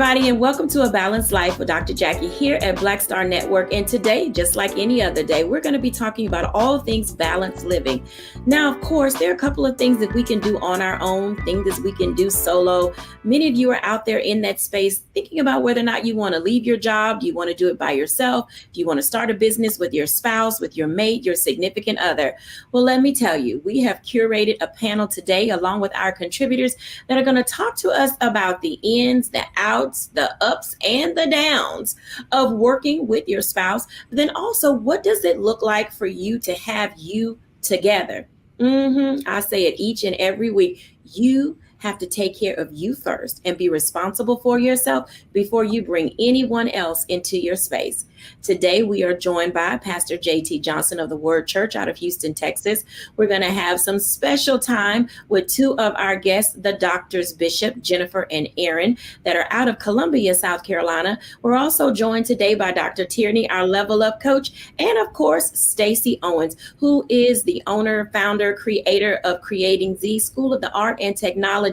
everybody, and welcome to A Balanced Life with Dr. Jacquie here at Black Star Network. And today, just like any other day, we're going to be talking about all things balanced living. Now, of course, there are a couple of things that we can do on our own, things that we can do solo. Many of you are out there in that space thinking about whether or not you want to leave your job. Do you want to do it by yourself? Do you want to start a business with your spouse, with your mate, your significant other? Well, let me tell you, we have curated a panel today along with our contributors that are going to talk to us about the ins, the outs, the ups, and the downs of working with your spouse. But then also, what does it look like for you to have you together? I say it each and every week. You have to take care of you first and be responsible for yourself before you bring anyone else into your space. Today, we are joined by Pastor J.T. Johnson of the Word Church out of Houston, Texas. We're going to have some special time with two of our guests, the doctors, Bishop Jennifer and Aaron, that are out of Columbia, South Carolina. We're also joined today by Dr. Tierney, our Level Up coach, and of course, Stacey Owens, who is the owner, founder, creator of Creating Z School of the Art and Technology.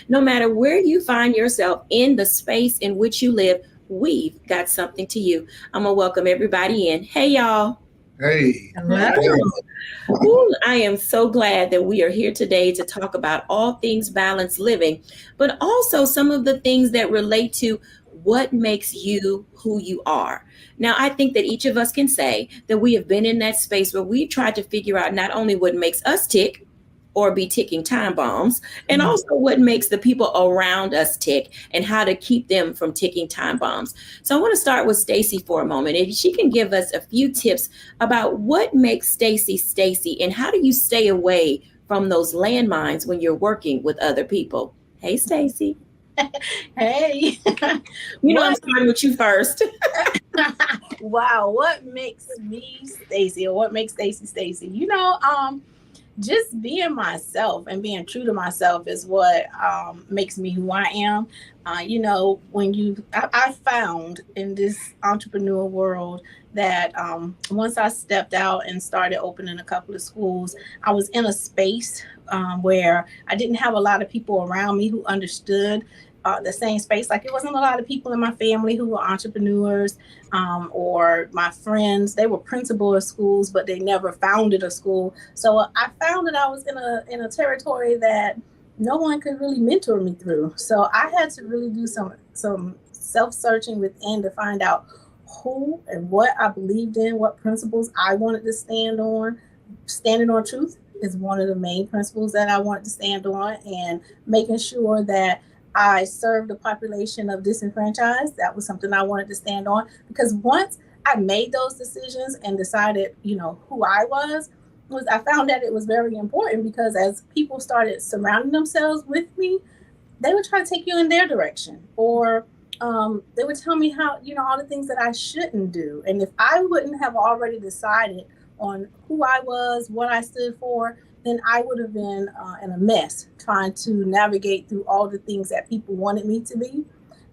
No matter where you find yourself in the space in which you live, we've got something to you. I'm going to welcome everybody in. Hey, y'all. Hey. Ooh, I am so glad that we are here today to talk about all things balanced living, but also some of the things that relate to what makes you who you are. Now, I think that each of us can say that we have been in that space where we tried to figure out not only what makes us tick, or be ticking time bombs, and also what makes the people around us tick and how to keep them from ticking time bombs. So I want to start with Stacey for a moment. If she can give us a few tips about what makes Stacey Stacey and how do you stay away from those landmines when you're working with other people. Hey, Stacey. Hey. I'm starting with you first. Wow, what makes me Stacey, or what makes Stacey Stacey? Just being myself and being true to myself is what makes me who I am. I found in this entrepreneur world that once I stepped out and started opening a couple of schools, I was in a space where I didn't have a lot of people around me who understood the same space. Like, it wasn't a lot of people in my family who were entrepreneurs or my friends. They were principal of schools, but they never founded a school. So I found that I was in a territory that no one could really mentor me through. So I had to really do some self-searching within to find out who and what I believed in, what principles I wanted to stand on. Standing on truth is one of the main principles that I wanted to stand on, and making sure that I served the population of disenfranchised. That was something I wanted to stand on, because once I made those decisions and decided, who I was I found that it was very important, because as people started surrounding themselves with me, they would try to take you in their direction, or they would tell me how, all the things that I shouldn't do. And if I wouldn't have already decided on who I was, what I stood for, then I would have been in a mess trying to navigate through all the things that people wanted me to be.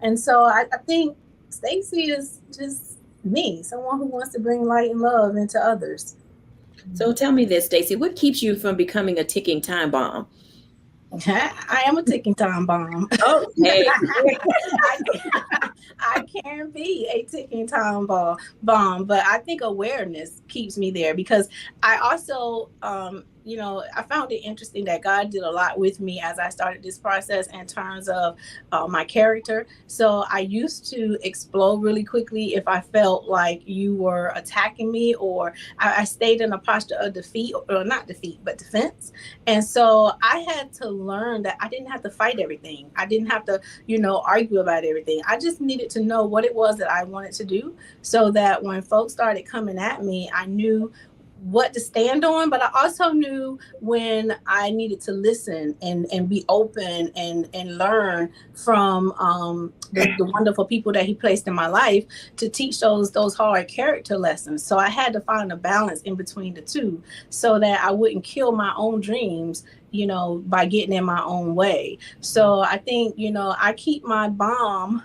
And so I think Stacey is just me, someone who wants to bring light and love into others. So tell me this, Stacey, what keeps you from becoming a ticking time bomb? I am a ticking time bomb. Oh, hey. I can be a ticking time bomb, but I think awareness keeps me there, because I also, I found it interesting that God did a lot with me as I started this process in terms of my character. So I used to explode really quickly if I felt like you were attacking me, or I stayed in a posture of defeat, or not defeat, but defense. And so I had to learn that I didn't have to fight everything. I didn't have to, argue about everything. I just needed to know what it was that I wanted to do, so that when folks started coming at me, I knew what to stand on, but I also knew when I needed to listen and be open and learn from the wonderful people that he placed in my life to teach those hard character lessons. So I had to find a balance in between the two, so that I wouldn't kill my own dreams, by getting in my own way. So I think, I keep my bomb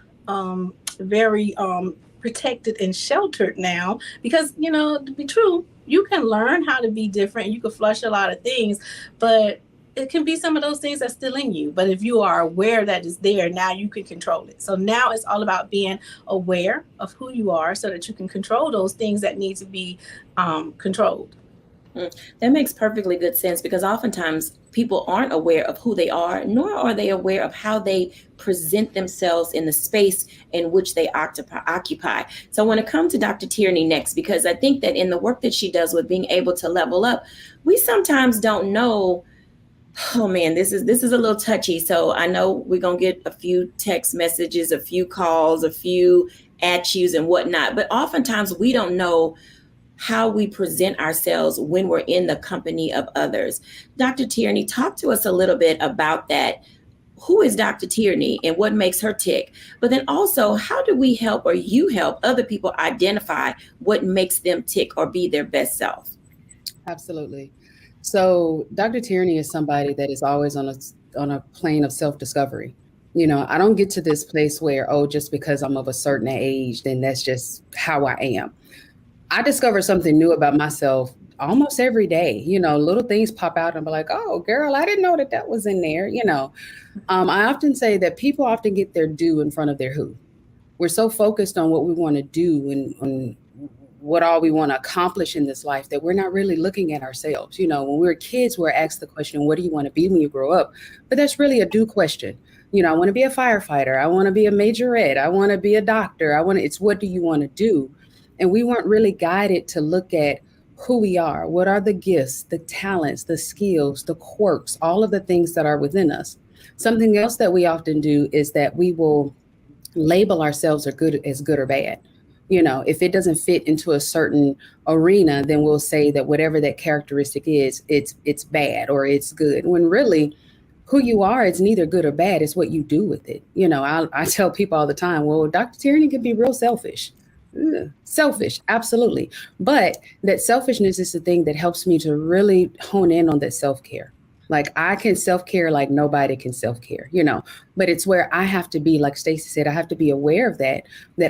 very protected and sheltered now, because, to be true, you can learn how to be different. You can flush a lot of things, but it can be some of those things that's still in you. But if you are aware that it's there, now you can control it. So now it's all about being aware of who you are so that you can control those things that need to be controlled. That makes perfectly good sense, because oftentimes people aren't aware of who they are, nor are they aware of how they present themselves in the space in which they occupy. So I want to come to Dr. Tierney next, because I think that in the work that she does with being able to level up, we sometimes don't know. Oh man, this is a little touchy. So I know we're gonna get a few text messages, a few calls, a few at yous and whatnot. But oftentimes we don't know how we present ourselves when we're in the company of others. Dr. Tierney, talk to us a little bit about that. Who is Dr. Tierney and what makes her tick? But then also, how do we help, or you help other people identify what makes them tick or be their best self? Absolutely. So Dr. Tierney is somebody that is always on a plane of self-discovery. I don't get to this place where, oh, just because I'm of a certain age, then that's just how I am. I discover something new about myself almost every day. Little things pop out and I'm like, oh, girl, I didn't know that was in there. I often say that people often get their due in front of their who. We're so focused on what we want to do and what all we want to accomplish in this life that we're not really looking at ourselves. When we were kids, we're asked the question, what do you want to be when you grow up? But that's really a do question. I want to be a firefighter. I want to be a majorette. I want to be a doctor. It's what do you want to do? And we weren't really guided to look at who we are. What are the gifts, the talents, the skills, the quirks, all of the things that are within us. Something else that we often do is that we will label ourselves as good or bad. If it doesn't fit into a certain arena, then we'll say that whatever that characteristic is, it's bad or it's good. When really who you are, it's neither good or bad. It's what you do with it. I tell people all the time, well, Dr. Tierney can be real selfish. Selfish, absolutely. But that selfishness is the thing that helps me to really hone in on that self-care. Like I can self-care like nobody can self-care, but it's where I have to be, like Stacey said, I have to be aware of that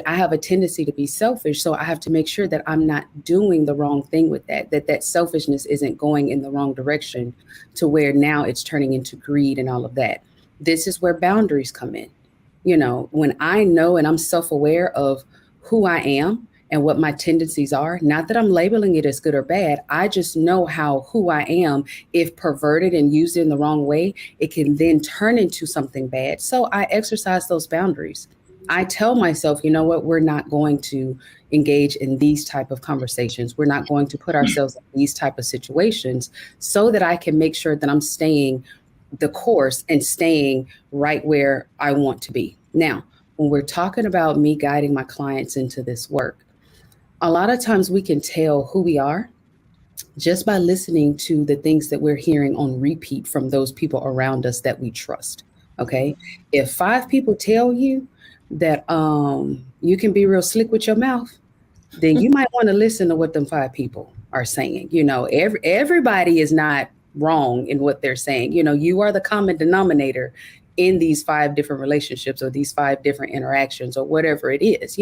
I have a tendency to be selfish. So I have to make sure that I'm not doing the wrong thing with that selfishness isn't going in the wrong direction to where now it's turning into greed and all of that. This is where boundaries come in. When I know and I'm self-aware of who I am and what my tendencies are, not that I'm labeling it as good or bad. I just know who I am, if perverted and used in the wrong way, it can then turn into something bad. So I exercise those boundaries. I tell myself, you know what, we're not going to engage in these type of conversations. We're not going to put ourselves in these type of situations so that I can make sure that I'm staying the course and staying right where I want to be. Now, when we're talking about me guiding my clients into this work, a lot of times we can tell who we are just by listening to the things that we're hearing on repeat from those people around us that we trust. Okay. If 5 people tell you that you can be real slick with your mouth, then you might want to listen to what them 5 people are saying. Everybody is not wrong in what they're saying. You are the common denominator in these 5 different relationships or these 5 different interactions or whatever it is,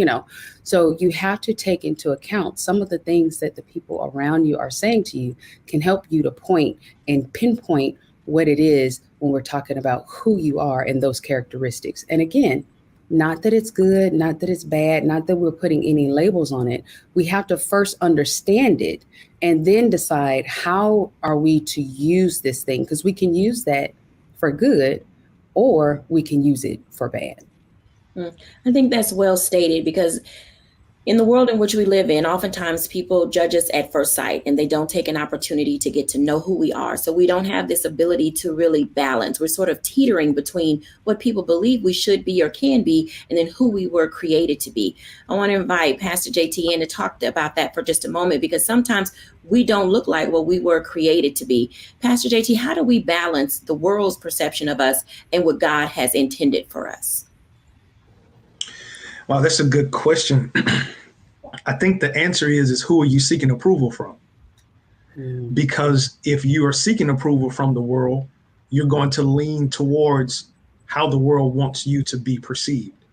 So you have to take into account some of the things that the people around you are saying to you can help you to point and pinpoint what it is when we're talking about who you are and those characteristics. And again, not that it's good, not that it's bad, not that we're putting any labels on it. We have to first understand it and then decide how are we to use this thing, because we can use that for good or we can use it for bad. I think that's well stated, because in the world in which we live in, oftentimes people judge us at first sight and they don't take an opportunity to get to know who we are. So we don't have this ability to really balance. We're sort of teetering between what people believe we should be or can be and then who we were created to be. I want to invite Pastor JT in to talk about that for just a moment, because sometimes we don't look like what we were created to be. Pastor JT, how do we balance the world's perception of us and what God has intended for us? Wow, that's a good question. I think the answer is who are you seeking approval from? Because if you are seeking approval from the world, you're going to lean towards how the world wants you to be perceived.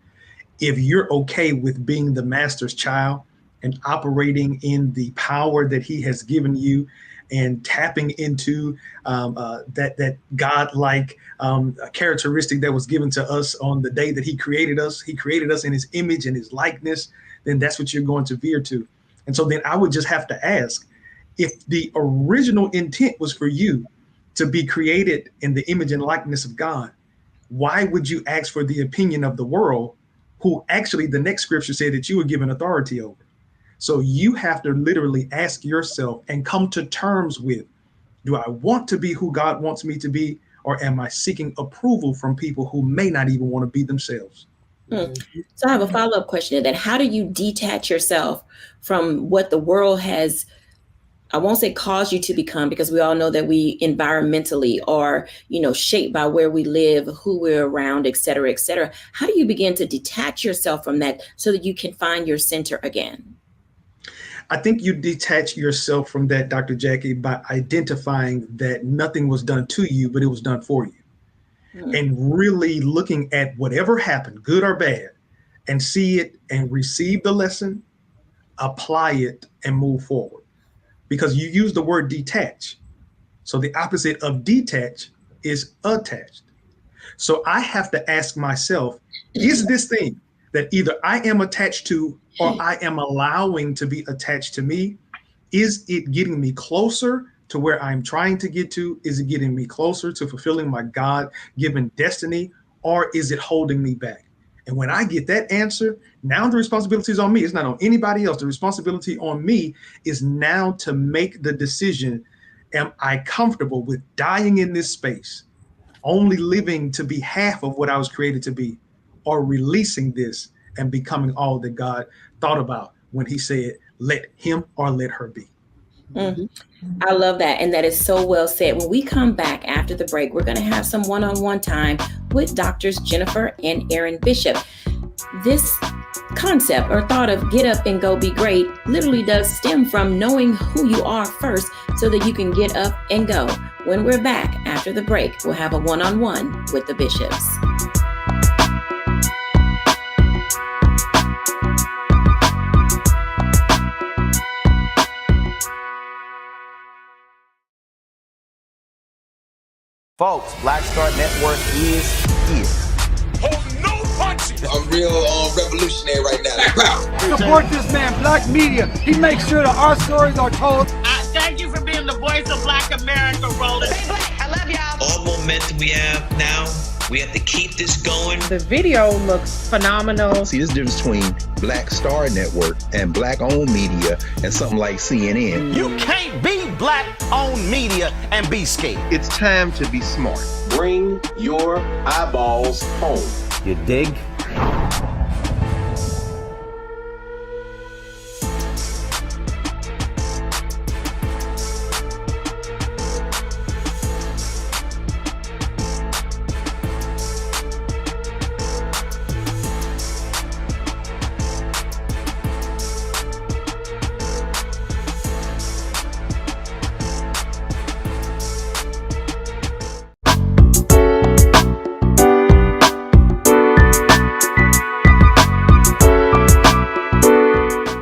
If you're okay with being the master's child and operating in the power that he has given you and tapping into that God-like characteristic that was given to us on the day that he created us. He created us in his image and his likeness. Then that's what you're going to veer to. And so then I would just have to ask, if the original intent was for you to be created in the image and likeness of God, why would you ask for the opinion of the world, who actually the next scripture said that you were given authority over? So you have to literally ask yourself and come to terms with, do I want to be who God wants me to be, or am I seeking approval from people who may not even want to be themselves? So I have a follow-up question to that. How do you detach yourself from what the world has, I won't say caused you to become, because we all know that we environmentally are, shaped by where we live, who we're around, et cetera, et cetera. How do you begin to detach yourself from that so that you can find your center again? I think you detach yourself from that, Dr. Jacquie, by identifying that nothing was done to you, but it was done for you. And really looking at whatever happened, good or bad, and see it and receive the lesson, apply it, and move forward. Because you use the word detach. So the opposite of detach is attached. So I have to ask myself, is this thing that either I am attached to or I am allowing to be attached to me, is it getting me closer to where I'm trying to get to? Is it getting me closer to fulfilling my God-given destiny, or is it holding me back? And when I get that answer, now the responsibility is on me. It's not on anybody else. The responsibility on me is now to make the decision. Am I comfortable with dying in this space, only living to be half of what I was created to be, or releasing this and becoming all that God thought about when he said, let him or let her be? I love that. And that is so well said. When we come back after the break, we're going to have some one-on-one time with Doctors Jennifer and Aaron Bishop. This concept or thought of get up and go be great literally does stem from knowing who you are first so that you can get up and go. When we're back after the break, we'll have a one-on-one with the Bishops. Folks, Black Star Network is here. Hold no punches. I'm real revolutionary right now. Support this man, Black Media. He makes sure that our stories are told. Thank you for being the voice of Black America, Roland. Stay black. I love y'all. All momentum we have now, we have to keep this going. The video looks phenomenal. See, this difference between Black Star Network and Black-owned media and something like CNN. You can't be Black-owned media and be scared. It's time to be smart. Bring your eyeballs home. You dig?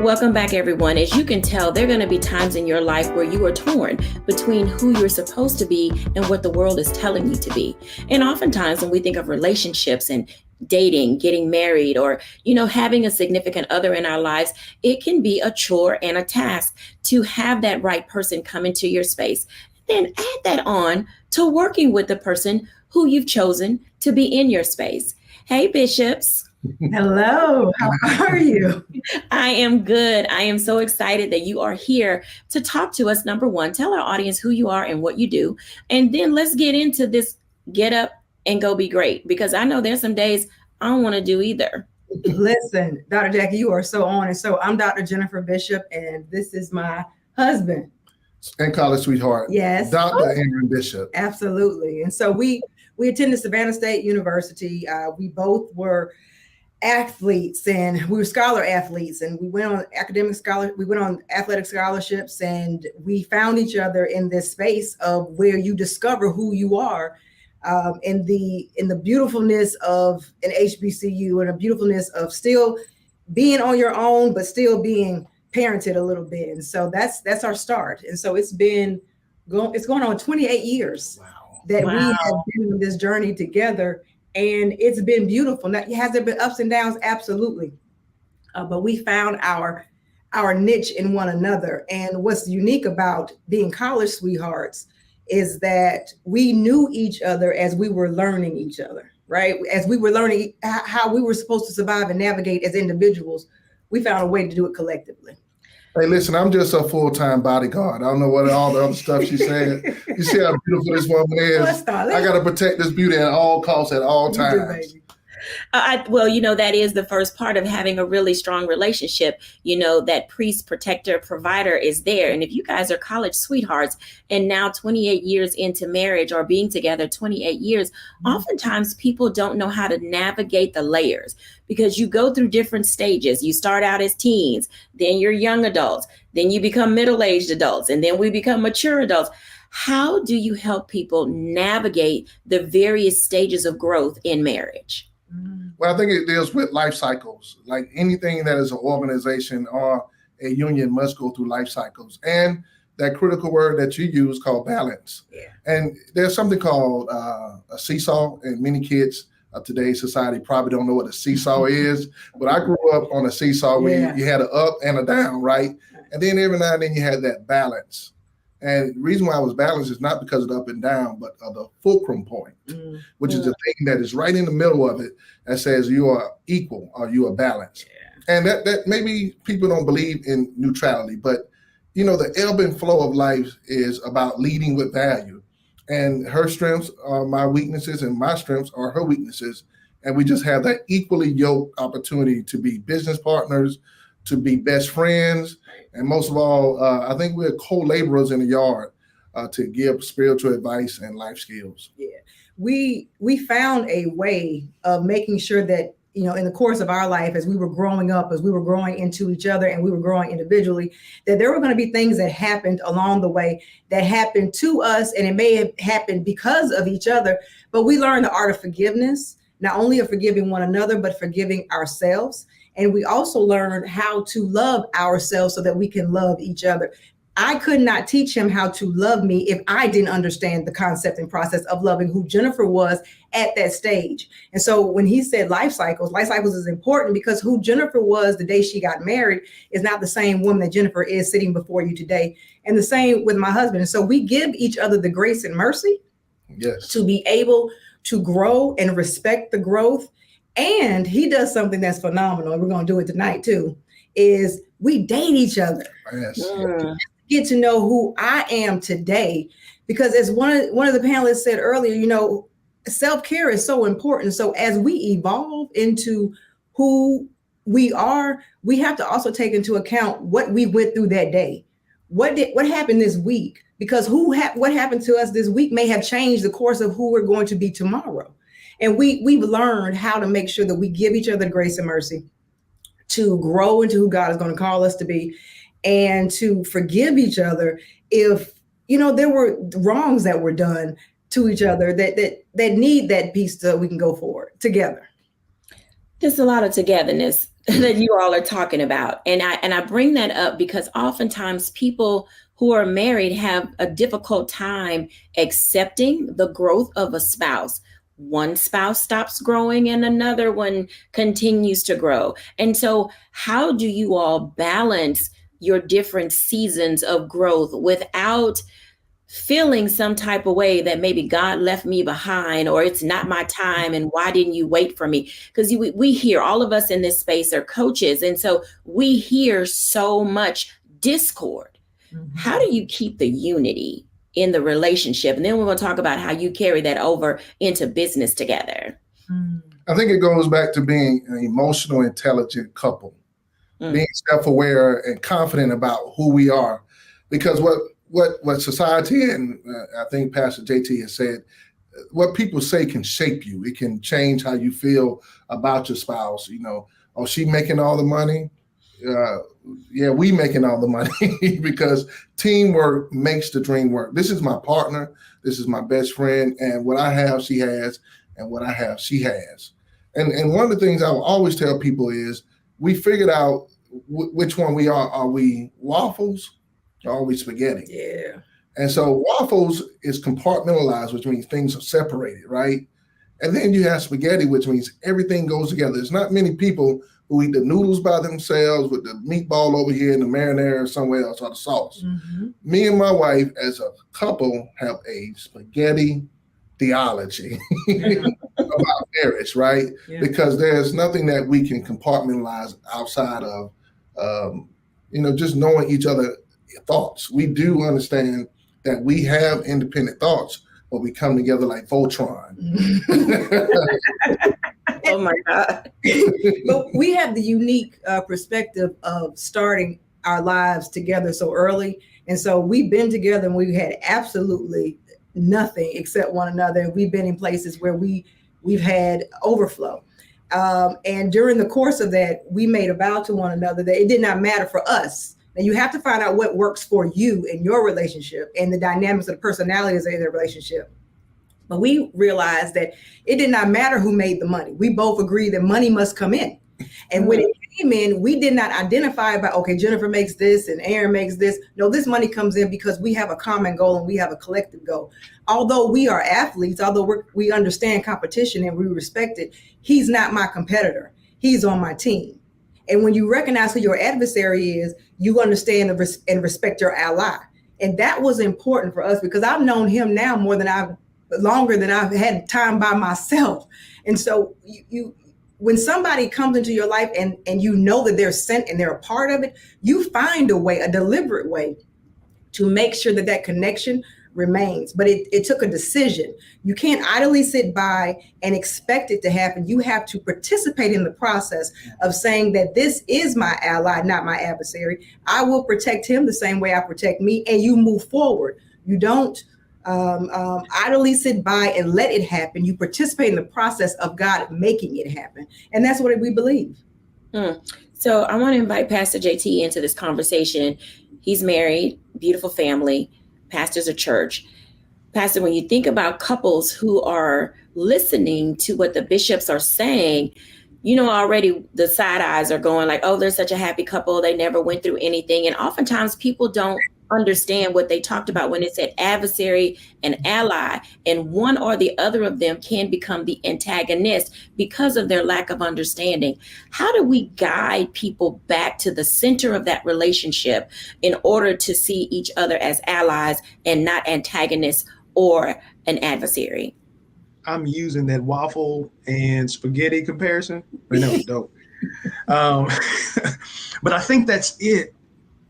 Welcome back, everyone. As you can tell, there are going to be times in your life where you are torn between who you're supposed to be and what the world is telling you to be. And oftentimes when we think of relationships and dating, getting married, or, having a significant other in our lives, it can be a chore and a task to have that right person come into your space. Then add that on to working with the person who you've chosen to be in your space. Hey, Bishops. Hello, how are you? I am good. I am so excited that you are here to talk to us. Number one, tell our audience who you are and what you do. And then let's get into this get up and go be great, because I know there's some days I don't want to do either. Listen, Dr. Jacquie, you are so on. And so I'm Dr. Jennifer Bishop, and this is my husband. And college sweetheart. Yes. Dr. Aaron Bishop. Absolutely. And so we attended Savannah State University. We both were athletes, and we were scholar athletes, and we went on athletic scholarships, and we found each other in this space of where you discover who you are, in the beautifulness of an HBCU, and a beautifulness of still being on your own, but still being parented a little bit. And so that's our start. And so it's been it's going on 28 years that we have been on this journey together, and it's been beautiful. Now, has there been ups and downs? Absolutely. But we found our niche in one another. And what's unique about being college sweethearts is that we knew each other as we were learning each other, right? As we were learning how we were supposed to survive and navigate as individuals, we found a way to do it collectively. Hey, listen, I'm just a full-time bodyguard. I don't know what all the other stuff she said. You see how beautiful this woman is? I got to protect this beauty at all costs, at all times. Well, that is the first part of having a really strong relationship. That priest, protector, provider is there. And if you guys are college sweethearts and now 28 years into marriage or being together 28 years, oftentimes people don't know how to navigate the layers because you go through different stages. You start out as teens, then you're young adults, then you become middle-aged adults, and then we become mature adults. How do you help people navigate the various stages of growth in marriage? Well, I think it deals with life cycles. Like anything that is an organization or a union must go through life cycles. And that critical word that you use called balance. Yeah. And there's something called a seesaw, and many kids of today's society probably don't know what a seesaw is. But I grew up on a seesaw where you had an up and a down, right? And then every now and then you had that balance. And the reason why I was balanced is not because of the up and down, but of the fulcrum point, which is the thing that is right in the middle of it that says you are equal or you are balanced. Yeah. And that maybe people don't believe in neutrality, but the ebb and flow of life is about leading with value. And her strengths are my weaknesses and my strengths are her weaknesses. And we just have that equally yoked opportunity to be business partners, to be best friends. And most of all, I think we're co-laborers in the yard to give spiritual advice and life skills. Yeah, we found a way of making sure that, in the course of our life, as we were growing up, as we were growing into each other and we were growing individually, that there were going to be things that happened along the way that happened to us, and it may have happened because of each other, but we learned the art of forgiveness, not only of forgiving one another, but forgiving ourselves. And we also learned how to love ourselves so that we can love each other. I could not teach him how to love me if I didn't understand the concept and process of loving who Jennifer was at that stage. And so when he said life cycles is important because who Jennifer was the day she got married is not the same woman that Jennifer is sitting before you today. And the same with my husband. And so we give each other the grace and mercy to be able to grow and respect the growth. And he does something that's phenomenal, and we're going to do it tonight too, is we date each other. Yes. Get to know who I am today, because as one of the panelists said earlier, self-care is so important. So as we evolve into who we are, we have to also take into account what we went through that day. What happened this week? Because what happened to us this week may have changed the course of who we're going to be tomorrow. And we've learned how to make sure that we give each other grace and mercy to grow into who God is going to call us to be, and to forgive each other if, there were wrongs that were done to each other that need that piece so we can go forward together. There's a lot of togetherness that you all are talking about. And I bring that up because oftentimes people who are married have a difficult time accepting the growth of a spouse. One spouse stops growing and another one continues to grow. And so how do you all balance your different seasons of growth without feeling some type of way that maybe God left me behind, or it's not my time, and why didn't you wait for me? Because we hear, all of us in this space are coaches, and so we hear so much discord. Mm-hmm. How do you keep the unity in the relationship? And then we're going to talk about how you carry that over into business together. I think it goes back to being an emotional, intelligent couple, being self-aware and confident about who we are. Because what society, and I think Pastor JT has said, what people say can shape you. It can change how you feel about your spouse. Oh, she making all the money? Yeah, we making all the money because teamwork makes the dream work. This is my partner. This is my best friend. And what I have, she has. And what I have, she has. And one of the things I will always tell people is we figured out which one we are. Are we waffles or are we spaghetti? Yeah. And so waffles is compartmentalized, which means things are separated, right? And then you have spaghetti, which means everything goes together. There's not many people who eat the noodles by themselves with the meatball over here and the marinara somewhere else or the sauce. Mm-hmm. Me and my wife, as a couple, have a spaghetti theology about marriage, right? Yeah. Because there's nothing that we can compartmentalize outside of, just knowing each other's thoughts. We do understand that we have independent thoughts, but we come together like Voltron. Oh my God. But we have the unique perspective of starting our lives together so early. And so we've been together and we've had absolutely nothing except one another. And we've been in places where we've had overflow. And during the course of that, we made a vow to one another that it did not matter for us. Now you have to find out what works for you in your relationship and the dynamics of the personalities in their relationship. But we realized that it did not matter who made the money. We both agreed that money must come in. And when it came in, we did not identify by, okay, Jennifer makes this and Aaron makes this. No, this money comes in because we have a common goal and we have a collective goal. Although we are athletes, although we understand competition and we respect it, he's not my competitor. He's on my team. And when you recognize who your adversary is, you understand and respect your ally. And that was important for us because I've known him now longer than I've had time by myself. And so when somebody comes into your life and you know that they're sent and they're a part of it, you find a deliberate way to make sure that connection remains. But it took a decision. You can't idly sit by and expect it to happen. You have to participate in the process of saying that this is my ally, not my adversary. I will protect him the same way I protect me, and you move forward. You don't idly sit by and let it happen. You participate in the process of God making it happen. And that's what we believe. So I want to invite Pastor JT into this conversation. He's married, beautiful family, pastors a church. Pastor, when you think about couples who are listening to what the bishops are saying, already the side eyes are going like, oh, they're such a happy couple. They never went through anything. And oftentimes people don't understand what they talked about when it said adversary and ally, and one or the other of them can become the antagonist because of their lack of understanding. How do we guide people back to the center of that relationship in order to see each other as allies and not antagonists or an adversary? I'm using that waffle and spaghetti comparison. I know, dope. But I think that's it.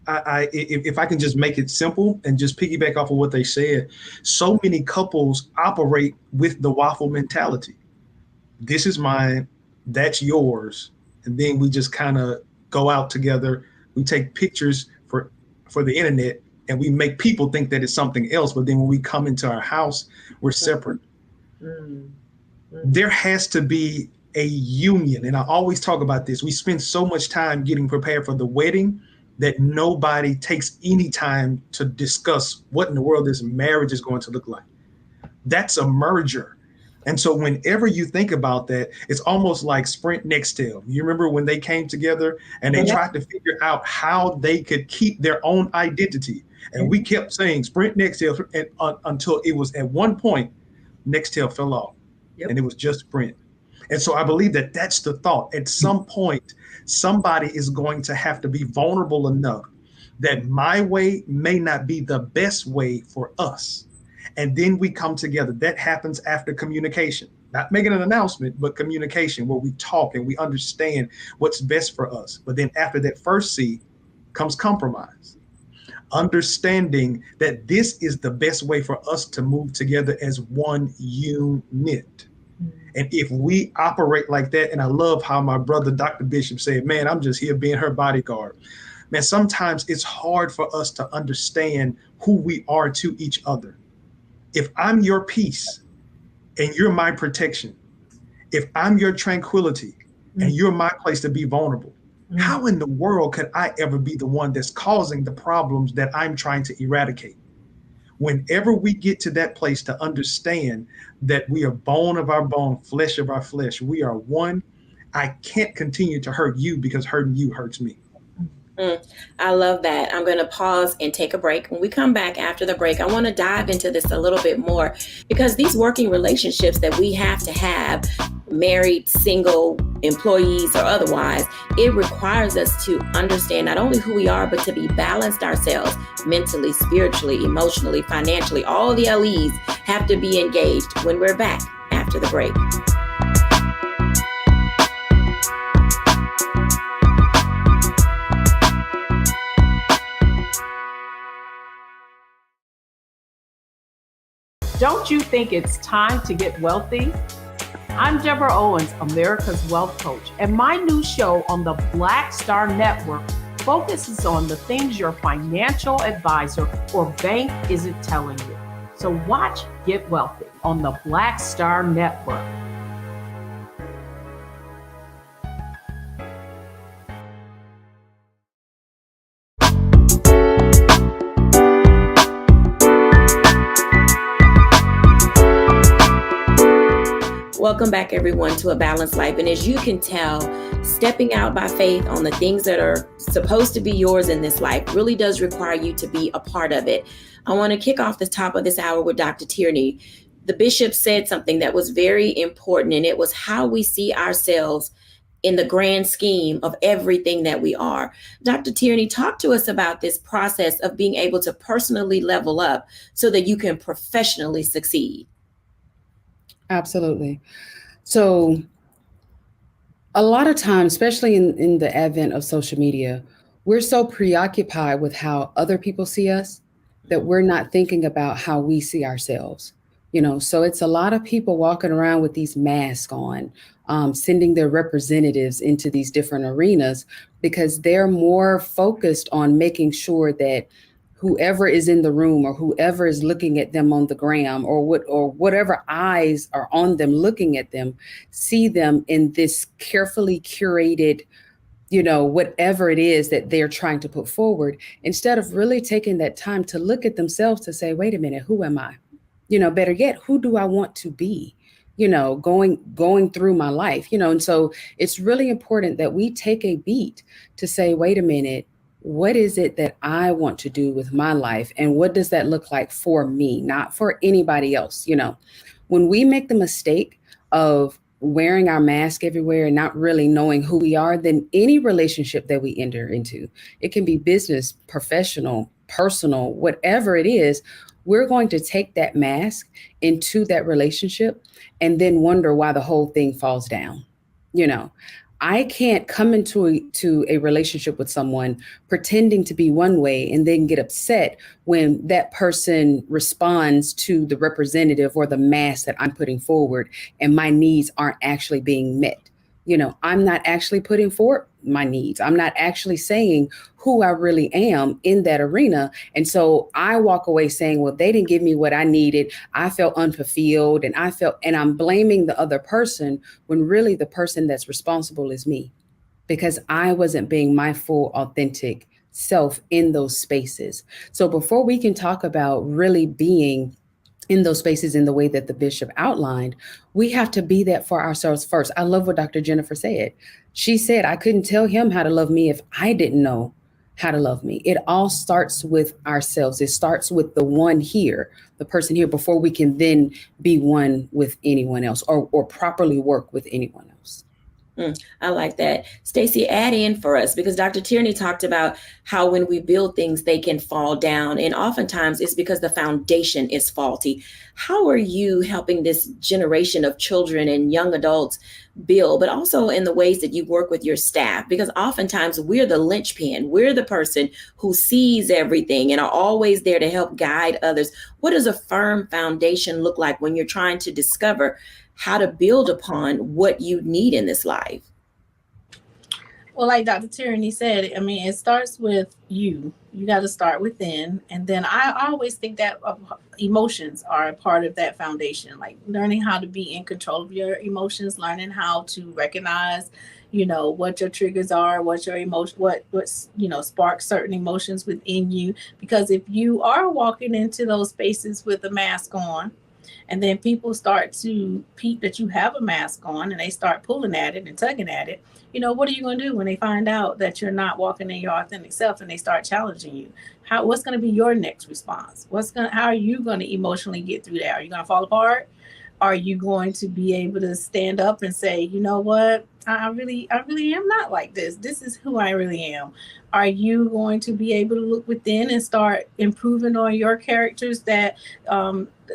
If I can just make it simple and just piggyback off of what they said, so many couples operate with the waffle mentality. This is mine, that's yours. And then we just kind of go out together. We take pictures for the internet and we make people think that it's something else. But then when we come into our house, we're separate. There has to be a union. And I always talk about this. We spend so much time getting prepared for the wedding that nobody takes any time to discuss what in the world this marriage is going to look like. That's a merger. And so whenever you think about that, it's almost like Sprint Nextel. You remember when they came together and they tried to figure out how they could keep their own identity. And we kept saying Sprint Nextel until it was at one point, Nextel fell off and it was just Sprint. And so I believe that that's the thought. At some point, somebody is going to have to be vulnerable enough that my way may not be the best way for us. And then we come together. That happens after communication, not making an announcement, but communication where we talk and we understand what's best for us. But then after that first C comes compromise, understanding that this is the best way for us to move together as one unit. And if we operate like that, and I love how my brother, Dr. Bishop said, man, I'm just here being her bodyguard. Man, sometimes it's hard for us to understand who we are to each other. If I'm your peace and you're my protection, if I'm your tranquility and you're my place to be vulnerable, how in the world could I ever be the one that's causing the problems that I'm trying to eradicate? Whenever we get to that place to understand that we are bone of our bone, flesh of our flesh, we are one, I can't continue to hurt you because hurting you hurts me. I love that. I'm going to pause and take a break. When we come back after the break, I want to dive into this a little bit more, because these working relationships that we have to have, married, single, employees, or otherwise, it requires us to understand not only who we are, but to be balanced ourselves mentally, spiritually, emotionally, financially. All the LEs have to be engaged when we're back after the break. Don't you think it's time to get wealthy? I'm Deborah Owens, America's Wealth Coach, and my new show on the Black Star Network focuses on the things your financial advisor or bank isn't telling you. So watch Get Wealthy on the Black Star Network. Welcome back, everyone, to A Balanced Life. And as you can tell, stepping out by faith on the things that are supposed to be yours in this life really does require you to be a part of it. I want to kick off the top of this hour with Dr. Tierney. The bishop said something that was very important, and it was how we see ourselves in the grand scheme of everything that we are. Dr. Tierney, talk to us about this process of being able to personally level up so that you can professionally succeed. Absolutely. So a lot of times, especially in the advent of social media, we're so preoccupied with how other people see us that we're not thinking about how we see ourselves. So it's a lot of people walking around with these masks on, sending their representatives into these different arenas because they're more focused on making sure that whoever is in the room or whoever is looking at them on the gram or whatever eyes are on them looking at them, see them in this carefully curated, whatever it is that they're trying to put forward, instead of really taking that time to look at themselves to say, wait a minute, who am I? Better yet, who do I want to be? Going through my life, and so it's really important that we take a beat to say, wait a minute, what is it that I want to do with my life? And what does that look like for me, not for anybody else? When we make the mistake of wearing our mask everywhere and not really knowing who we are, then any relationship that we enter into, it can be business, professional, personal, whatever it is, we're going to take that mask into that relationship and then wonder why the whole thing falls down. I can't come into a relationship with someone pretending to be one way and then get upset when that person responds to the representative or the mask that I'm putting forward and my needs aren't actually being met. I'm not actually putting forward my needs. I'm not actually saying who I really am in that arena. And so I walk away saying, well, they didn't give me what I needed. I felt unfulfilled and I'm blaming the other person when really the person that's responsible is me, because I wasn't being my full authentic self in those spaces. So before we can talk about really being in those spaces in the way that the bishop outlined, we have to be that for ourselves first. I love what Dr. Jennifer said. She said, I couldn't tell him how to love me if I didn't know how to love me. It all starts with ourselves. It starts with the one here, the person here, before we can then be one with anyone else or properly work with anyone else. I like that. Stacey, add in for us, because Dr. Tierney talked about how when we build things, they can fall down. And oftentimes it's because the foundation is faulty. How are you helping this generation of children and young adults build, but also in the ways that you work with your staff? Because oftentimes we're the linchpin. We're the person who sees everything and are always there to help guide others. What does a firm foundation look like when you're trying to discover how to build upon what you need in this life? Well, like Dr. Tierney said, it starts with you. You got to start within. And then I always think that emotions are a part of that foundation, like learning how to be in control of your emotions, learning how to recognize, what your triggers are, what your emotion, what's sparks certain emotions within you. Because if you are walking into those spaces with a mask on, And then people start to peep that you have a mask on, and they start pulling at it and tugging at it. What are you going to do when they find out that you're not walking in your authentic self and they start challenging you? What's going to be your next response? How are you going to emotionally get through that? Are you going to fall apart? Are you going to be able to stand up and say, you know what? I really am not like this. This is who I really am. Are you going to be able to look within and start improving on your characters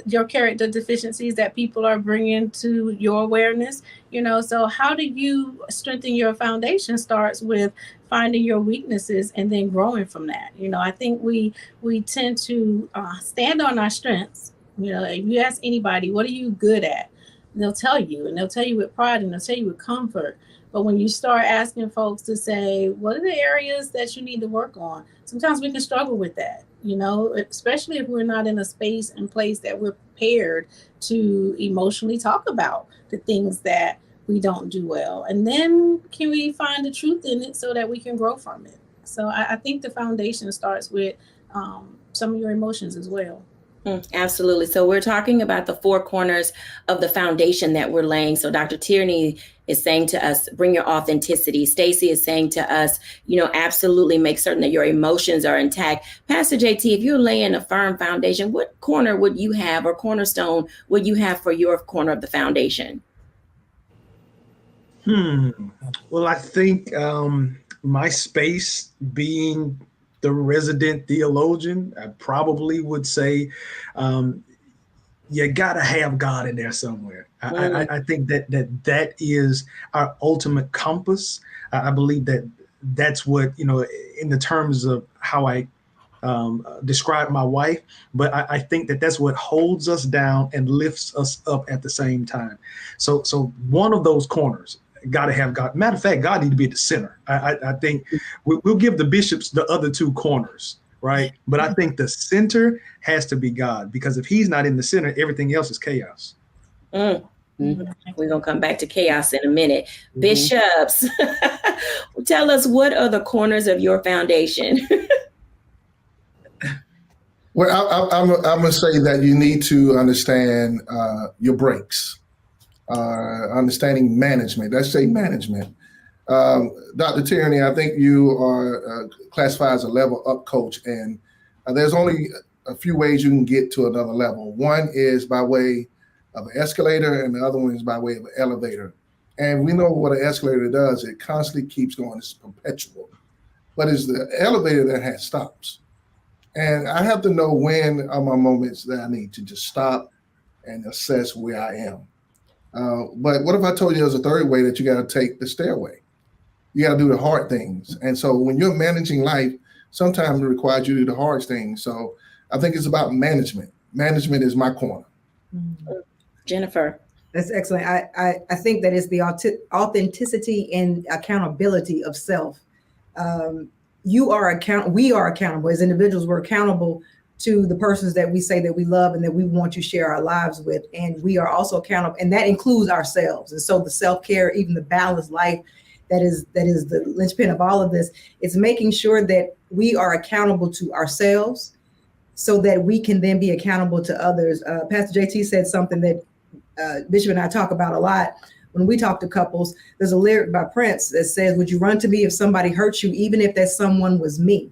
your character deficiencies that people are bringing to your awareness? So how do you strengthen your foundation starts with finding your weaknesses and then growing from that. I think we tend to stand on our strengths. If you ask anybody, what are you good at? They'll tell you, and they'll tell you with pride, and they'll tell you with comfort. But when you start asking folks to say, what are the areas that you need to work on? Sometimes we can struggle with that, especially if we're not in a space and place that we're prepared to emotionally talk about the things that we don't do well. And then can we find the truth in it so that we can grow from it? So I think the foundation starts with some of your emotions as well. Absolutely. So we're talking about the four corners of the foundation that we're laying. So Dr. Tierney is saying to us, bring your authenticity. Stacey is saying to us, absolutely make certain that your emotions are intact. Pastor JT, if you're laying a firm foundation, what corner would you have, or cornerstone would you have for your corner of the foundation? Well, I think my space being the resident theologian, I probably would say you got to have God in there somewhere. I think that is our ultimate compass. I believe that's what, in the terms of how I describe my wife, but I think that's what holds us down and lifts us up at the same time. So one of those corners, got to have God. Matter of fact, God need to be at the center. I think we'll give the bishops the other two corners, right? But I think the center has to be God, because if he's not in the center, everything else is chaos. We're going to come back to chaos in a minute. Bishops, tell us, what are the corners of your foundation? Well, I'm going to say that you need to understand your breaks. Understanding management. Let's say management. Dr. Tierney, I think you are classified as a level up coach, and there's only a few ways you can get to another level. One is by way of an escalator, and the other one is by way of an elevator. And we know what an escalator does. It constantly keeps going. It's perpetual. But it's the elevator that has stops. And I have to know when are my moments that I need to just stop and assess where I am. But what if I told you there's a third way, that you got to take the stairway? You got to do the hard things. And so when you're managing life, sometimes it requires you to do the hard things. So I think it's about management. Management is my corner. Jennifer. That's excellent. I think that it's the authenticity and accountability of self. We are accountable as individuals. We're accountable to the persons that we say that we love and that we want to share our lives with. And we are also accountable, and that includes ourselves. And so the self-care, even the balanced life, that is the linchpin of all of this. It's making sure that we are accountable to ourselves so that we can then be accountable to others. Pastor JT said something that Bishop and I talk about a lot when we talk to couples. There's a lyric by Prince that says, would you run to me if somebody hurt you, even if that someone was me?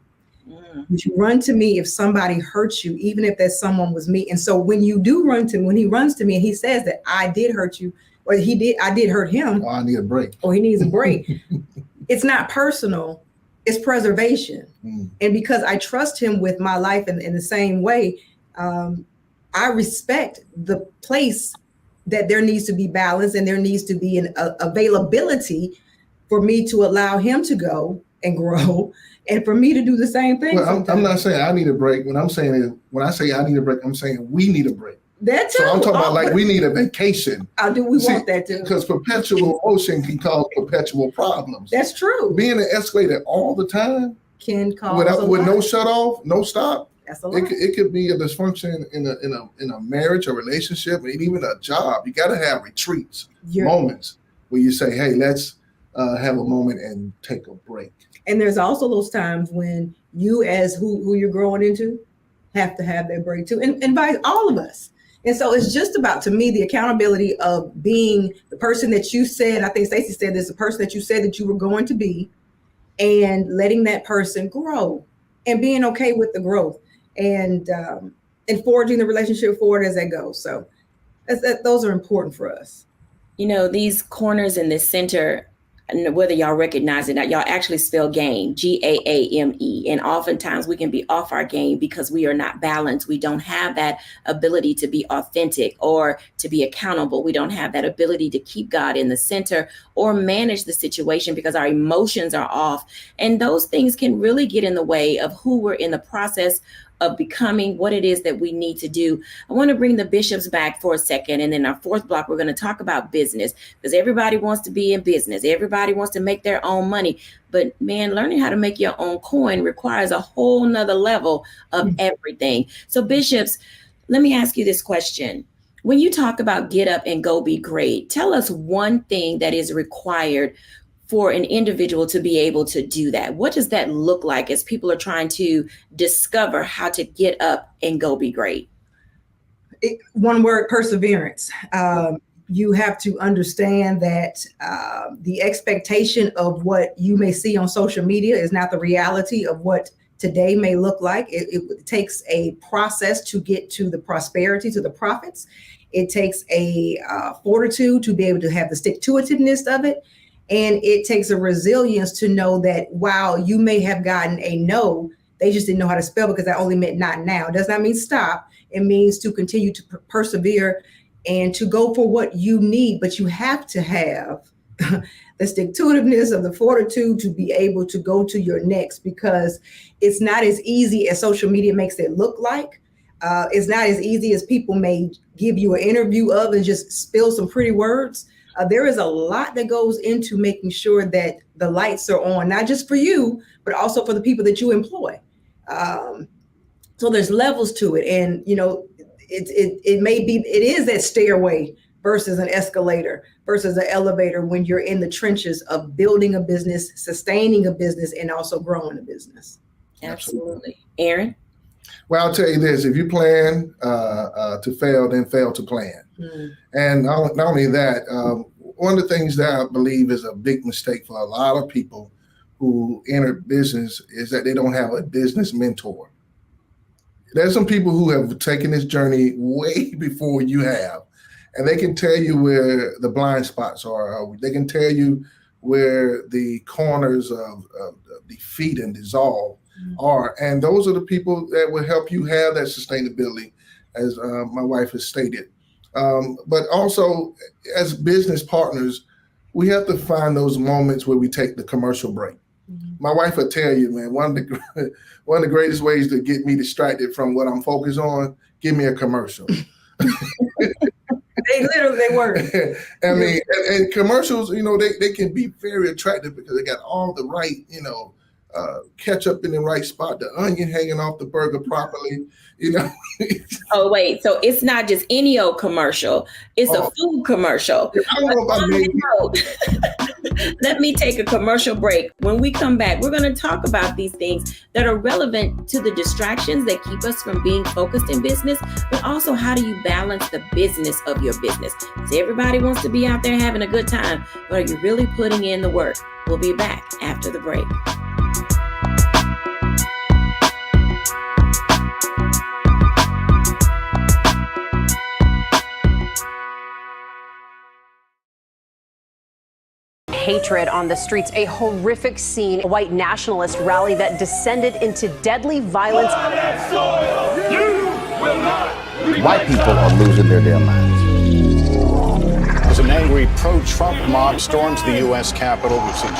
Would you run to me if somebody hurts you, even if that someone was me? And so when you do when he runs to me and he says that I did hurt you, or I did hurt him. Or I need a break. Or he needs a break. It's not personal, it's preservation. And because I trust him with my life in the same way, I respect the place that there needs to be balance, and there needs to be an availability for me to allow him to go and grow, and for me to do the same thing. Well, I'm not saying I need a break. When I say I need a break, I'm saying we need a break. That's so I'm talking about like we need a vacation. We want that too. Because perpetual motion can cause perpetual problems. That's true. Being an escalator all the time can cause with no shut off, no stop. That's a lot. It could be a dysfunction in a marriage, a relationship, and even a job. You got to have retreats, moments where you say, "Hey, let's have a moment and take a break." And there's also those times when you, as who you're growing into, have to have that break too. And invite all of us. And so it's just about, to me, the accountability of being the person that you said, I think Stacey said this, the person that you said that you were going to be, and letting that person grow and being okay with the growth and forging the relationship forward as that goes. So those are important for us. You know, these corners in the center, and whether y'all recognize it or not, y'all actually spell game, G-A-A-M-E. And oftentimes we can be off our game because we are not balanced. We don't have that ability to be authentic or to be accountable. We don't have that ability to keep God in the center or manage the situation because our emotions are off. And those things can really get in the way of who we're in the process of becoming, what it is that we need to do. I want to bring the bishops back for a second. And then our fourth block, we're going to talk about business because everybody wants to be in business. Everybody wants to make their own money. But man, learning how to make your own coin requires a whole nother level of everything. So bishops, let me ask you this question. When you talk about get up and go be great, tell us one thing that is required for an individual to be able to do that. What does that look like as people are trying to discover how to get up and go be great? One word, perseverance. You have to understand that the expectation of what you may see on social media is not the reality of what today may look like. It takes a process to get to the prosperity, to the profits. It takes a fortitude to be able to have the stick-to-itiveness of it. And it takes a resilience to know that while you may have gotten a no, they just didn't know how to spell because that only meant not now. It does not mean stop. It means to continue to persevere and to go for what you need. But you have to have the stick-to-itiveness of the fortitude to be able to go to your next, because it's not as easy as social media makes it look like. It's not as easy as people may give you an interview of and just spill some pretty words. There is a lot that goes into making sure that the lights are on, not just for you, but also for the people that you employ. So there's levels to it. And, you know, it is that stairway versus an escalator versus an elevator when you're in the trenches of building a business, sustaining a business, and also growing a business. Absolutely. Aaron? Well, I'll tell you this, if you plan to fail, then fail to plan. And not only that, one of the things that I believe is a big mistake for a lot of people who enter business is that they don't have a business mentor. There's some people who have taken this journey way before you have, and they can tell you where the blind spots are. They can tell you where the corners of defeat and dissolve are. And those are the people that will help you have that sustainability, as my wife has stated. But also, as business partners, we have to find those moments where we take the commercial break. My wife will tell you, man, one of the greatest ways to get me distracted from what I'm focused on, give me a commercial. They work. I mean, and commercials, you know, they can be very attractive because they got all the right, you know, ketchup in the right spot, the onion hanging off the burger properly, you know. Oh, wait. So it's not just any old commercial. It's a food commercial. I don't know about Let me take a commercial break. When we come back, we're going to talk about these things that are relevant to the distractions that keep us from being focused in business, but also how do you balance the business of your business? Because everybody wants to be out there having a good time, but are you really putting in the work? We'll be back after the break. Hatred on the streets, a horrific scene, a white nationalist rally that descended into deadly violence. White people are losing their damn minds. As an angry pro-Trump mob storms the U.S. Capitol, we've seen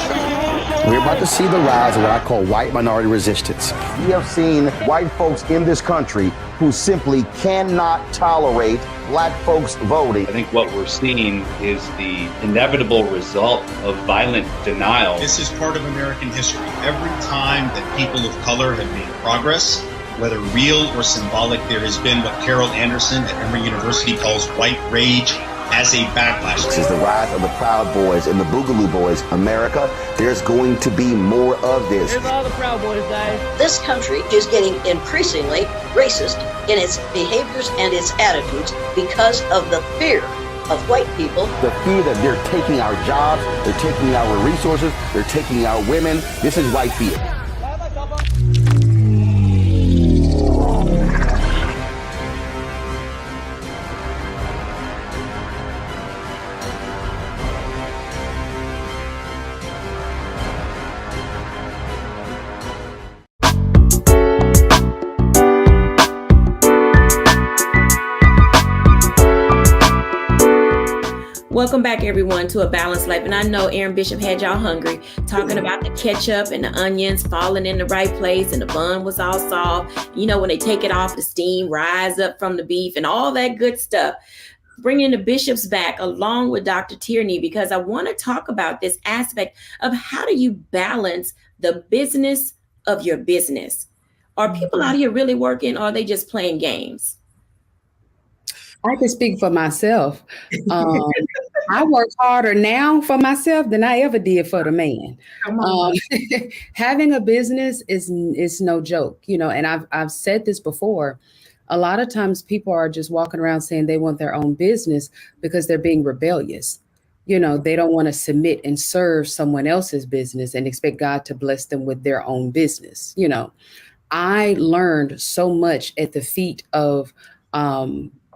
We're about to see the rise of what I call white minority resistance. We have seen white folks in this country who simply cannot tolerate black folks voting. I think what we're seeing is the inevitable result of violent denial. This is part of American history. Every time that people of color have made progress, whether real or symbolic, there has been what Carol Anderson at Emory University calls white rage. as a backlash. This is the rise of the Proud Boys and the Boogaloo Boys. America, there's going to be more of this. Here's all the Proud Boys, guys. This country is getting increasingly racist in its behaviors and its attitudes because of the fear of white people. The fear that they're taking our jobs, they're taking our resources, they're taking our women. This is white fear. Welcome back, everyone, to A Balanced Life. And I know Aaron Bishop had y'all hungry, talking about the ketchup and the onions falling in the right place and the bun was all soft. You know, when they take it off, the steam rise up from the beef and all that good stuff. Bringing the bishops back along with Dr. Tierney, because I want to talk about this aspect of how do you balance the business of your business? Are people out here really working, or are they just playing games? I can speak for myself. I work harder now for myself than I ever did for the man. Having a business is no joke, you know, and I've said this before. A lot of times people are just walking around saying they want their own business because they're being rebellious. You know, they don't want to submit and serve someone else's business and expect God to bless them with their own business. You know, I learned so much at the feet of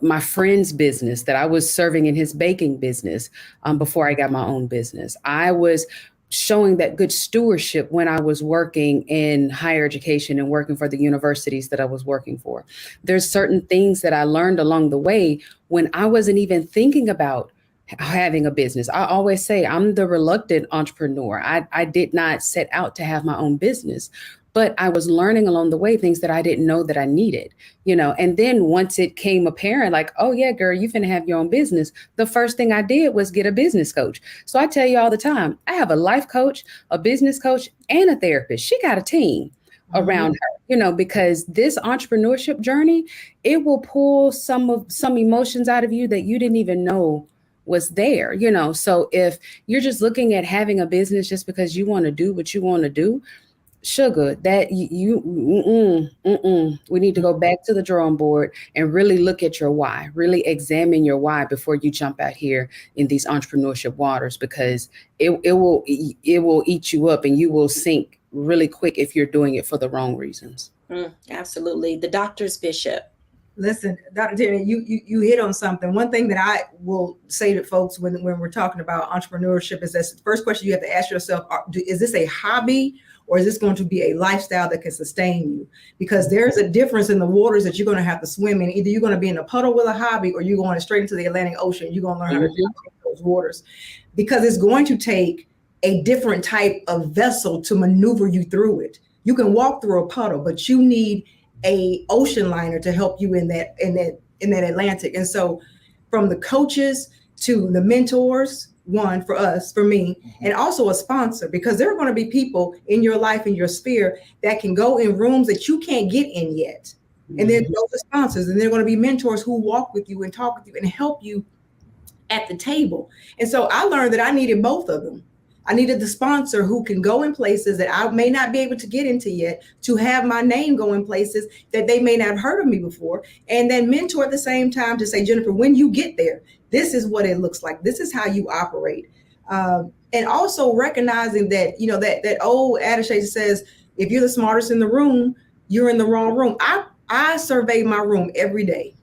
my friend's business that I was serving in his baking business before I got my own business. I was showing that good stewardship when I was working in higher education and working for the universities that I was working for. There's certain things that I learned along the way when I wasn't even thinking about having a business. I always say I'm the reluctant entrepreneur. I did not set out to have my own business, but I was learning along the way things that I didn't know that I needed, you know. And then once it came apparent, like, oh yeah, girl, you finna have your own business, the first thing I did was get a business coach. So I tell you all the time, I have a life coach, a business coach, and a therapist. She got a team around her, you know, because this entrepreneurship journey, it will pull some emotions out of you that you didn't even know was there, you know. So if you're just looking at having a business just because you want to do what you want to do, sugar, that we need to go back to the drawing board and really look at your why, really examine your why before you jump out here in these entrepreneurship waters, because it will eat you up and you will sink really quick if you're doing it for the wrong reasons. Absolutely. The doctor's bishop. Listen, Dr. Tierney, you hit on something. One thing that I will say to folks when we're talking about entrepreneurship is that the first question you have to ask yourself, is this a hobby or is this going to be a lifestyle that can sustain you? Because there's a difference in the waters that you're going to have to swim in. Either you're going to be in a puddle with a hobby or you're going straight into the Atlantic Ocean. You're going to learn how to navigate those waters, because it's going to take a different type of vessel to maneuver you through it. You can walk through a puddle, but you need a ocean liner to help you in that Atlantic. And so from the coaches to the mentors, one for us, for me, and also a sponsor, because there are going to be people in your life, in your sphere, that can go in rooms that you can't get in yet. And then those are sponsors, and they're going to be mentors who walk with you and talk with you and help you at the table. And so I learned that I needed both of them. I needed the sponsor who can go in places that I may not be able to get into yet, to have my name go in places that they may not have heard of me before. And then mentor at the same time to say, Jennifer, when you get there, this is what it looks like. This is how you operate. And also recognizing that, you know, that old adage that says, if you're the smartest in the room, you're in the wrong room. I survey my room every day,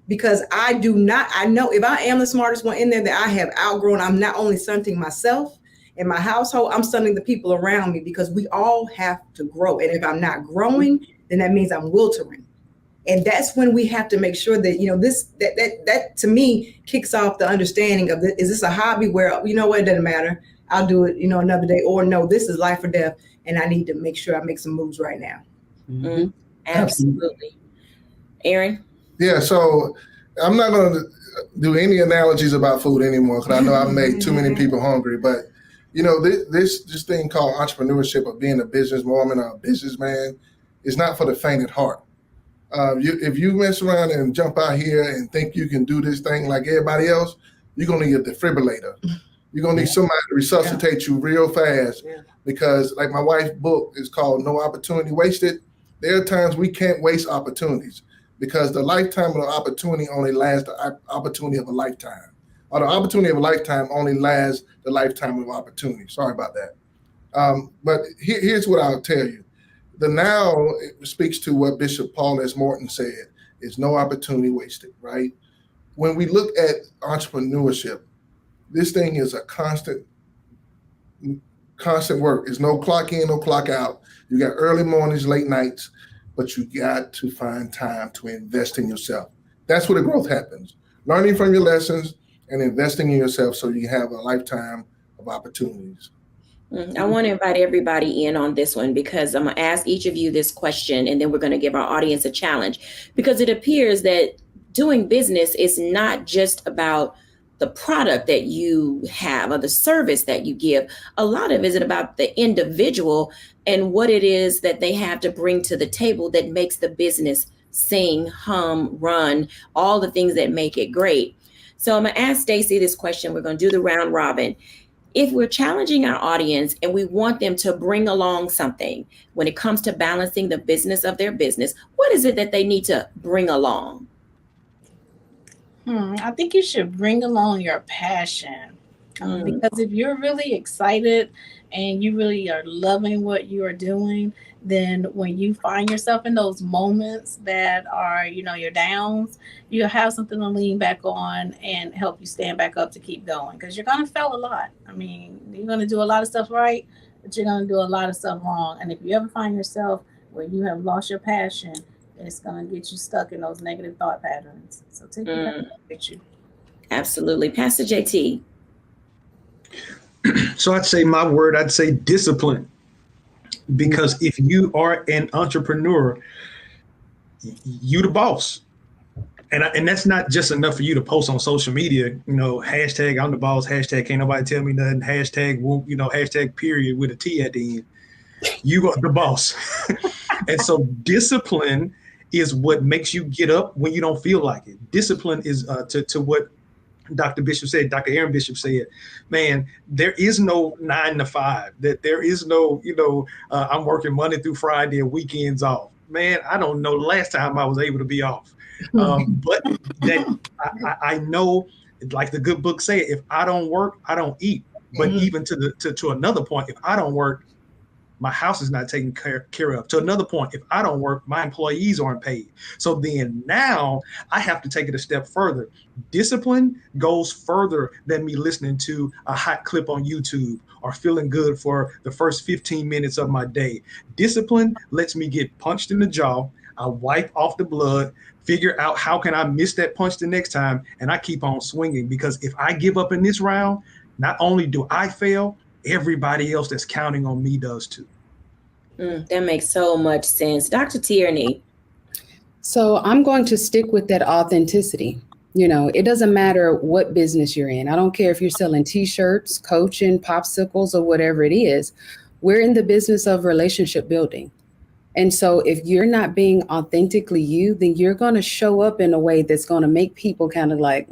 because I know if I am the smartest one in there, that I have outgrown. I'm not only stunting myself and my household, I'm stunting the people around me, because we all have to grow. And if I'm not growing, then that means I'm wilting. And that's when we have to make sure that, you know, that to me kicks off the understanding of, is this a hobby where, you know what, it doesn't matter, I'll do it, you know, another day, or no, this is life or death, and I need to make sure I make some moves right now. Absolutely. Aaron? Yeah, so I'm not going to do any analogies about food anymore, because I know I've made too many people hungry. But, you know, this thing called entrepreneurship, or being a businesswoman or a businessman, is not for the faint at heart. If you mess around and jump out here and think you can do this thing like everybody else, you're going to need a defibrillator. You're going to need somebody to resuscitate you real fast because like my wife's book is called No Opportunity Wasted. There are times we can't waste opportunities because the lifetime of the opportunity only lasts the opportunity of a lifetime. Or the opportunity of a lifetime only lasts the lifetime of opportunity. Sorry about that. But here's what I'll tell you. The now speaks to what Bishop Paul S. Morton said, is no opportunity wasted, right? When we look at entrepreneurship, this thing is a constant work. There's no clock in, no clock out. You got early mornings, late nights, but you got to find time to invest in yourself. That's where the growth happens. Learning from your lessons and investing in yourself so you have a lifetime of opportunities. I want to invite everybody in on this one because I'm going to ask each of you this question and then we're going to give our audience a challenge because it appears that doing business is not just about the product that you have or the service that you give. A lot of it is about the individual and what it is that they have to bring to the table that makes the business sing, hum, run, all the things that make it great. So I'm going to ask Stacey this question. We're going to do the round robin. If we're challenging our audience and we want them to bring along something when it comes to balancing the business of their business, what is it that they need to bring along? I think you should bring along your passion because if you're really excited and you really are loving what you are doing, then when you find yourself in those moments that are, your downs, you'll have something to lean back on and help you stand back up to keep going because you're going to fail a lot. I mean, you're going to do a lot of stuff right, but you're going to do a lot of stuff wrong. And if you ever find yourself where you have lost your passion, it's going to get you stuck in those negative thought patterns. So take it with you. Absolutely. Pastor JT. So I'd say discipline. Because if you are an entrepreneur, you the boss. And that's not just enough for you to post on social media, hashtag I'm the boss, hashtag can't nobody tell me nothing, hashtag whoop, hashtag period with a T at the end. You are the boss. And so discipline is what makes you get up when you don't feel like it. Discipline is to what Dr. Aaron Bishop said, man, there is no 9 to 5, that there is no, I'm working Monday through Friday and weekends off. Man, I don't know the last time I was able to be off. But that I know, like the good book said, if I don't work, I don't eat. But even to another point, if I don't work, my house is not taken care of. To another point, if I don't work, my employees aren't paid. So then now I have to take it a step further. Discipline goes further than me listening to a hot clip on YouTube or feeling good for the first 15 minutes of my day. Discipline lets me get punched in the jaw. I wipe off the blood, figure out how can I miss that punch the next time, and I keep on swinging. Because if I give up in this round, not only do I fail, everybody else that's counting on me does too. That makes so much sense. Dr. Tierney. So I'm going to stick with that authenticity. It doesn't matter what business you're in. I don't care if you're selling T-shirts, coaching, popsicles, or whatever it is. We're in the business of relationship building. And so if you're not being authentically you, then you're going to show up in a way that's going to make people kind of like,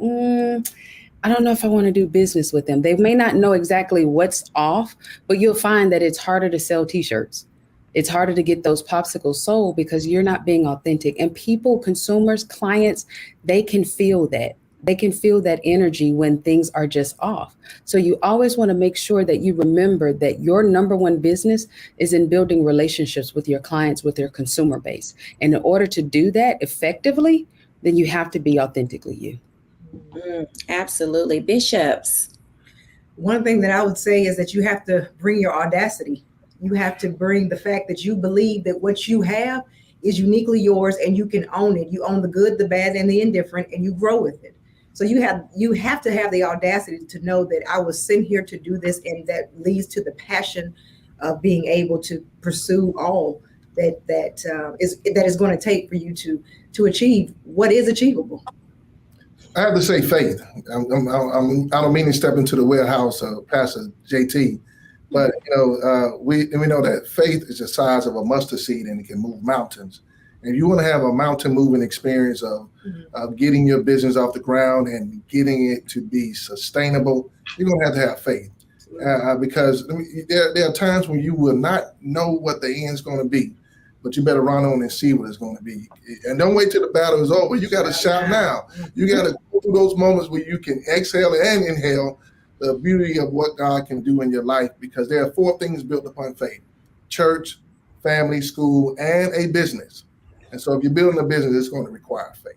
I don't know if I want to do business with them. They may not know exactly what's off, but you'll find that it's harder to sell T-shirts. It's harder to get those popsicles sold because you're not being authentic. And people, consumers, clients, they can feel that. They can feel that energy when things are just off. So you always want to make sure that you remember that your number one business is in building relationships with your clients, with their consumer base. And in order to do that effectively, then you have to be authentically you. Absolutely. Bishops. One thing that I would say is that you have to bring your audacity. You have to bring the fact that you believe that what you have is uniquely yours and you can own it. You own the good, the bad, and the indifferent, and you grow with it. So you have to have the audacity to know that I was sent here to do this, and that leads to the passion of being able to pursue all that is going to take for you to achieve what is achievable. I have to say faith. I don't mean to step into the warehouse of Pastor JT, but we know that faith is the size of a mustard seed and it can move mountains. If you want to have a mountain moving experience of getting your business off the ground and getting it to be sustainable, you're going to have faith. Because there are times when you will not know what the end's going to be, but you better run on and see what it's going to be. And don't wait till the battle is over. You got to shout now. You got to go through those moments where you can exhale and inhale the beauty of what God can do in your life, because there are 4 things built upon faith: church, family, school, and a business. And so if you're building a business, it's going to require faith.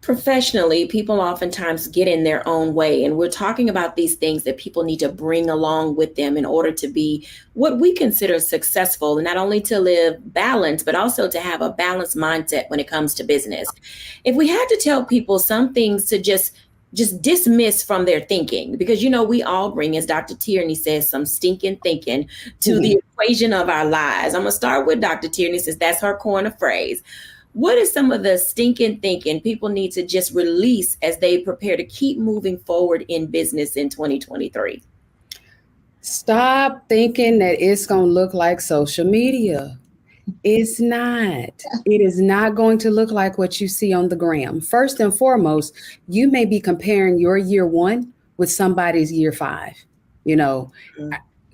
Professionally, people oftentimes get in their own way, and we're talking about these things that people need to bring along with them in order to be what we consider successful, and not only to live balanced, but also to have a balanced mindset when it comes to business. If we had to tell people some things to just dismiss from their thinking, because, we all bring, as Dr. Tierney says, some stinking thinking to the equation of our lives. I'm going to start with Dr. Tierney, since that's her corner phrase. What is some of the stinking thinking people need to just release as they prepare to keep moving forward in business in 2023? Stop thinking that it's going to look like social media. It's not. It is not going to look like what you see on the gram. First and foremost, you may be comparing your year 1 with somebody's year 5.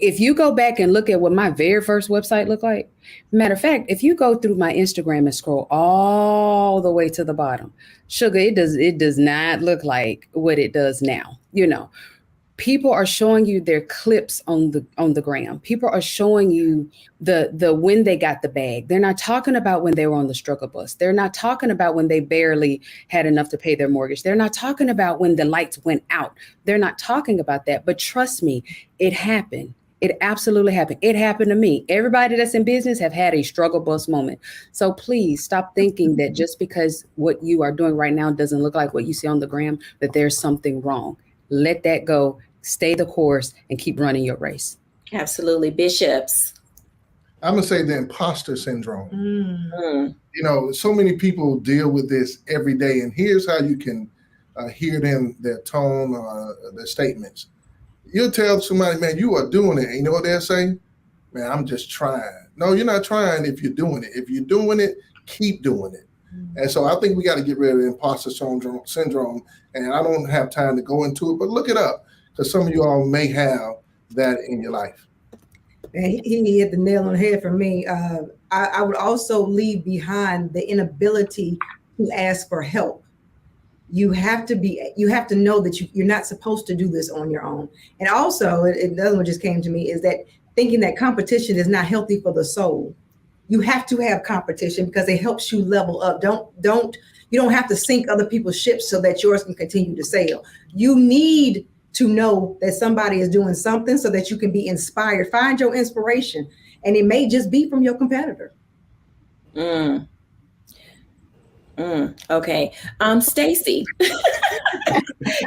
If you go back and look at what my very first website looked like, matter of fact, if you go through my Instagram and scroll all the way to the bottom, sugar, it does not look like what it does now. People are showing you their clips on the gram. People are showing you the when they got the bag. They're not talking about when they were on the struggle bus. They're not talking about when they barely had enough to pay their mortgage. They're not talking about when the lights went out. They're not talking about that. But trust me, it happened. It absolutely happened. It happened to me. Everybody that's in business have had a struggle bus moment. So please stop thinking that just because what you are doing right now doesn't look like what you see on the gram, that there's something wrong. Let that go. Stay the course and keep running your race. Absolutely. Bishops. I'm going to say the imposter syndrome. So many people deal with this every day, and here's how you can hear them, their tone, their statements. You'll tell somebody, man, you are doing it. And you know what they'll say? Man, I'm just trying. No, you're not trying if you're doing it. If you're doing it, keep doing it. And so I think we got to get rid of the imposter syndrome. And I don't have time to go into it, but look it up, because some of you all may have that in your life. And he hit the nail on the head for me. I would also leave behind the inability to ask for help. You have to know that you're not supposed to do this on your own. And also, another one just came to me, is that thinking that competition is not healthy for the soul. You have to have competition because it helps you level up. You don't have to sink other people's ships so that yours can continue to sail. You need to know that somebody is doing something so that you can be inspired. Find your inspiration, and it may just be from your competitor. Okay. Stacy.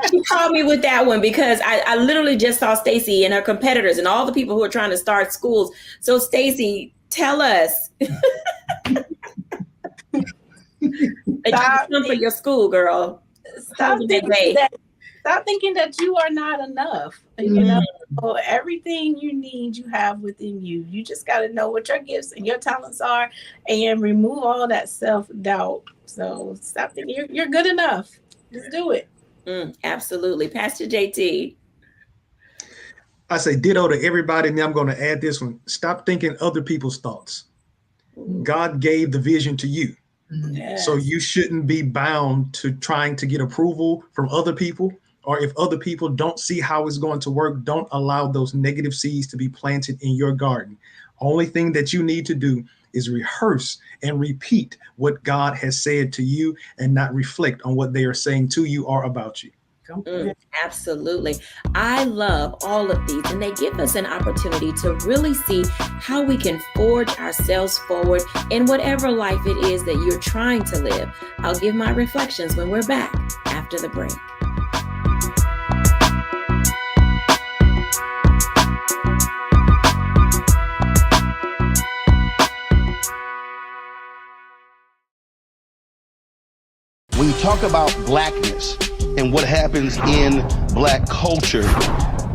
She called me with that one because I literally just saw Stacy and her competitors and all the people who are trying to start schools. So Stacy, tell us. Stop for your school, girl. Stop thinking that you are not enough. So everything you need, you have within you. You just got to know what your gifts and your talents are, and remove all that self-doubt. So stop thinking you're good enough. Just do it. Absolutely. Pastor JT. I say ditto to everybody, and I'm going to add this one. Stop thinking other people's thoughts. God gave the vision to you. Yes. So you shouldn't be bound to trying to get approval from other people, or if other people don't see how it's going to work, don't allow those negative seeds to be planted in your garden. Only thing that you need to do is rehearse and repeat what God has said to you, and not reflect on what they are saying to you or about you. Absolutely. I love all of these, and they give us an opportunity to really see how we can forge ourselves forward in whatever life it is that you're trying to live. I'll give my reflections when we're back after the break. When you talk about blackness and what happens in Black culture,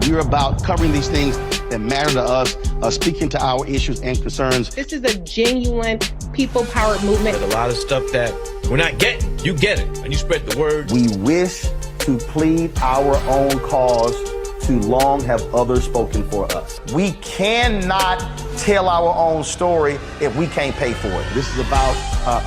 we're about covering these things that matter to us, speaking to our issues and concerns. This is a genuine people-powered movement. There's a lot of stuff that we're not getting. You get it, and you spread the word. We wish to plead our own cause. Too long have others spoken for us. We cannot tell our own story if we can't pay for it. This is about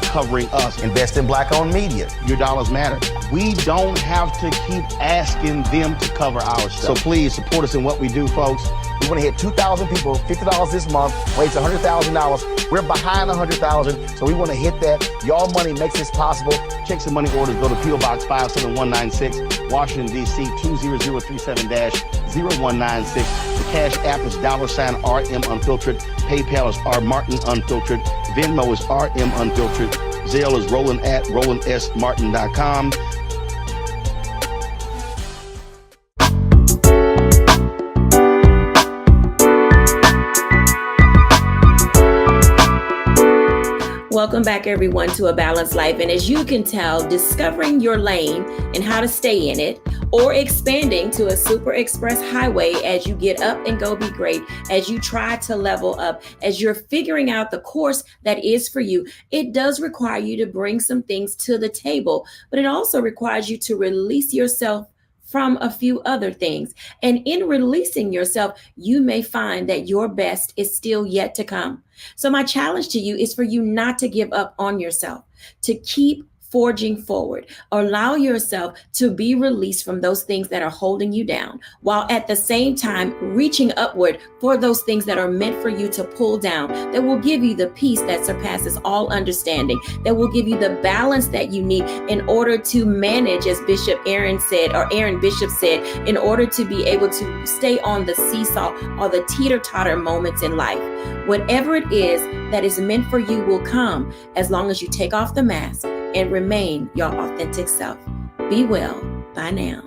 covering us. Invest in Black-owned media. Your dollars matter. We don't have to keep asking them to cover our stuff. So please support us in what we do, folks. We want to hit 2,000 people, $50 this month, raise $100,000. We're behind 100,000, so we want to hit that. Y'all money makes this possible. Checks and money orders go to P.O. Box 57196, Washington, D.C. 20037-0196. The Cash App is $RM Unfiltered. PayPal is R Martin Unfiltered. Venmo is RM Unfiltered. Zelle is Roland@RolandSMartin.com. Welcome back, everyone, to A Balanced Life. And as you can tell, discovering your lane and how to stay in it, or expanding to a super express highway as you get up and go be great, as you try to level up, as you're figuring out the course that is for you, it does require you to bring some things to the table, but it also requires you to release yourself from a few other things. And in releasing yourself, you may find that your best is still yet to come. So my challenge to you is for you not to give up on yourself, to keep forging forward. Allow yourself to be released from those things that are holding you down, while at the same time reaching upward for those things that are meant for you to pull down, that will give you the peace that surpasses all understanding, that will give you the balance that you need in order to manage, as Aaron Bishop said, in order to be able to stay on the seesaw or the teeter-totter moments in life. Whatever it is that is meant for you will come, as long as you take off the mask and remain your authentic self. Be well. Bye now.